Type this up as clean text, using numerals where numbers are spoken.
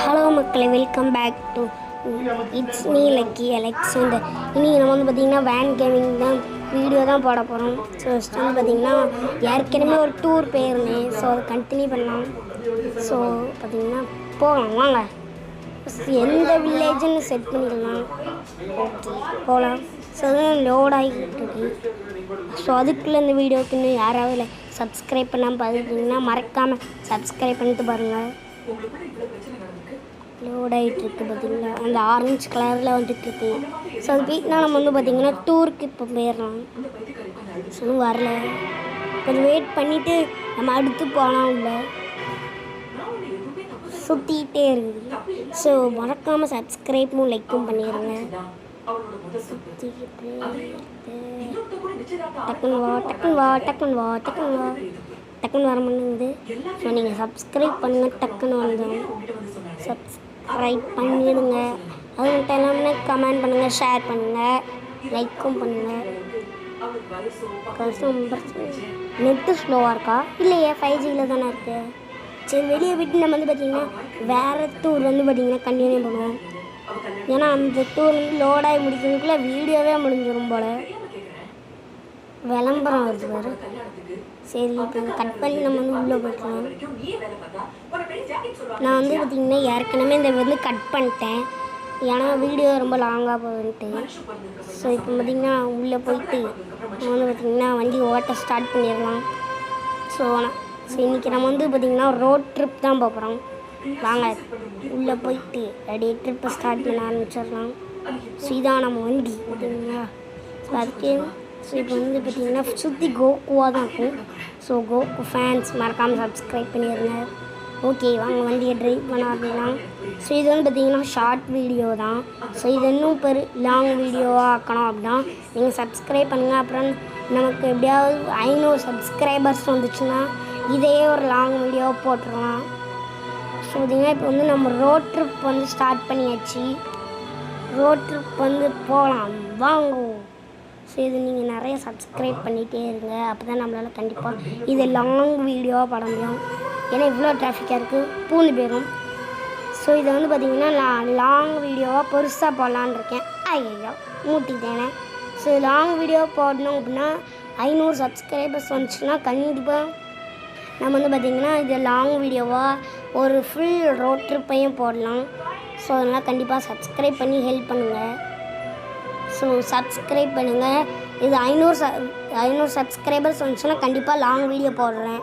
Hello மக்களே, welcome back to it's me Lucky Alex. இன்றைக்கி நம்ம வந்து பார்த்திங்கன்னா வேன் கேமிங் தான் வீடியோ தான் போட போகிறோம். ஸோ ஃபஸ்ட்டு வந்து பார்த்திங்கன்னா ஏற்கனவே ஒரு டூர் போயிருந்தேன். ஸோ அதை கண்டினியூ பண்ணலாம். ஸோ பார்த்திங்கன்னா போகலாம் வாங்க. எந்த வில்லேஜுன்னு செட் பண்ணிக்கலாம். ஓகே போகலாம். ஸோ அதுதான் லோட் ஆகிட்டு இருக்கு. ஸோ அதுக்குள்ளே இந்த வீடியோவுக்கு இன்னும் யாராவது சப்ஸ்கிரைப் பண்ணாமல் பார்த்துட்டிங்கன்னா மறக்காமல் சப்ஸ்கிரைப் பண்ணிட்டு பாருங்கள். லோட் ஆகிட்டுருக்கு பார்த்திங்களா, அந்த ஆரஞ்சு கலரில் வந்துட்டுருக்கு. ஸோ அது போயிட்டுனா நம்ம வந்து பார்த்திங்கன்னா டூருக்கு இப்போ போயிடலாம். ஸோ வரல, கொஞ்சம் வெயிட் பண்ணிவிட்டு நம்ம அடுத்து போகலாம். உள்ள சுற்றிக்கிட்டே இருக்குது. ஸோ மறக்காமல் சப்ஸ்கிரைப்பும் லைக்கும் பண்ணிடுங்க. டக்குன்னு வா டக்குன்னு வா டக்குன்னு வா டக்குன்னு வா டக்குன்னு வர மாட்டேங்குது. ஸோ நீங்கள் சப்ஸ்கிரைப் பண்ணுங்கள். டக்குன்னு வந்துடும். சப்ஸ்கிரைப் பண்ணிடுங்க. அது மட்டும் இல்லாமல் கமெண்ட் பண்ணுங்கள், ஷேர் பண்ணுங்கள், லைக்கும் பண்ணுங்கள். நெட்டு ஸ்லோவாக இருக்கா இல்லையா? 5Gயில் தானே இருக்குது. சரி, வெளியே விட்டு நம்ம வந்து பார்த்திங்கன்னா வேறு டூர் வந்து பார்த்திங்கன்னா கண்டினியூ பண்ணுவோம். ஏன்னா அந்த டூர் வந்து லோடாகி முடிக்கிறதுக்குள்ளே வீடியோவே முடிஞ்சிடும் போல். விளம்பரம் வருது வேறு. சரி, இப்போ கட் பண்ணி நம்ம வந்து உள்ளே போய்க்கலாம். நான் வந்து பார்த்திங்கன்னா ஏற்கனவே இந்த வந்து கட் பண்ணிட்டேன், ஏன்னா வீடியோ ரொம்ப லாங்காக போயிட்டு. ஸோ இப்போ பார்த்திங்கன்னா உள்ளே போயிட்டு நம்ம வந்து பார்த்திங்கன்னா வண்டி ஓட்ட ஸ்டார்ட் பண்ணிடலாம். ஸோ இன்றைக்கி நம்ம வந்து பார்த்திங்கன்னா ரோட் ட்ரிப் தான் போகிறோம். வாங்க உள்ளே போயிட்டு அப்படியே ட்ரிப்பை ஸ்டார்ட் பண்ண ஆரம்பிச்சிடலாம். ஸோ இதான் நம்ம வண்டி பார்த்திங்களா. ஸோ அதுக்கு இப்போ வந்து பார்த்திங்கன்னா சுற்றி கோகுவாக தான் இருக்கும். ஸோ கோகு ஃபேன்ஸ் மறக்காமல் சப்ஸ்கிரைப் பண்ணிடுங்க. ஓகே வாங்க வண்டியை ட்ரைவ் பண்ண ஆரம்பிக்கலாம். ஸோ இது வந்து பார்த்திங்கன்னா ஷார்ட் வீடியோ தான். ஸோ இது இன்னும் லாங் வீடியோவாக ஆக்கணும் அப்படின்னா நீங்கள் சப்ஸ்கிரைப் பண்ணுங்கள். அப்புறம் நமக்கு எப்படியாவது 500 சப்ஸ்கிரைபர்ஸ் வந்துச்சுன்னா இதையே ஒரு லாங் வீடியோ போட்டுடலாம். ஸோ பார்த்திங்கன்னா இப்போ வந்து நம்ம ரோட் ட்ரிப் வந்து ஸ்டார்ட் பண்ணியாச்சு. ரோட் ட்ரிப் வந்து போகலாம் வாங்க. ஸோ இது நீங்கள் நிறைய சப்ஸ்கிரைப் பண்ணிகிட்டே இருங்க. அப்போ தான் நம்மளால் கண்டிப்பாக இது லாங் வீடியோவாக பட முடியும். ஏன்னா இவ்வளோ டிராஃபிக்காக இருக்குது, பூந்து போயிடும். ஸோ இதை வந்து பார்த்திங்கன்னா நான் லாங் வீடியோவாக பெருசாக போடலான்னு இருக்கேன். ஐயோ மூட்டிட்டேனே. ஸோ லாங் வீடியோ போடணும் அப்படின்னா 500 சப்ஸ்கிரைபர்ஸ் வந்துச்சுன்னா கண்டிப்பாக நம்ம வந்து பார்த்திங்கன்னா இது லாங் வீடியோவாக ஒரு ஃபுல் ரோட் ட்ரிப்பையும் போடலாம். ஸோ அதனால் கண்டிப்பாக சப்ஸ்கிரைப் பண்ணி ஹெல்ப் பண்ணுங்கள். ஸோ சப்ஸ்கிரைப் பண்ணுங்கள். இது 500 சப்ஸ்கிரைபர்ஸ் வந்துச்சுன்னா கண்டிப்பாக லாங் வீடியோ போடுறேன்.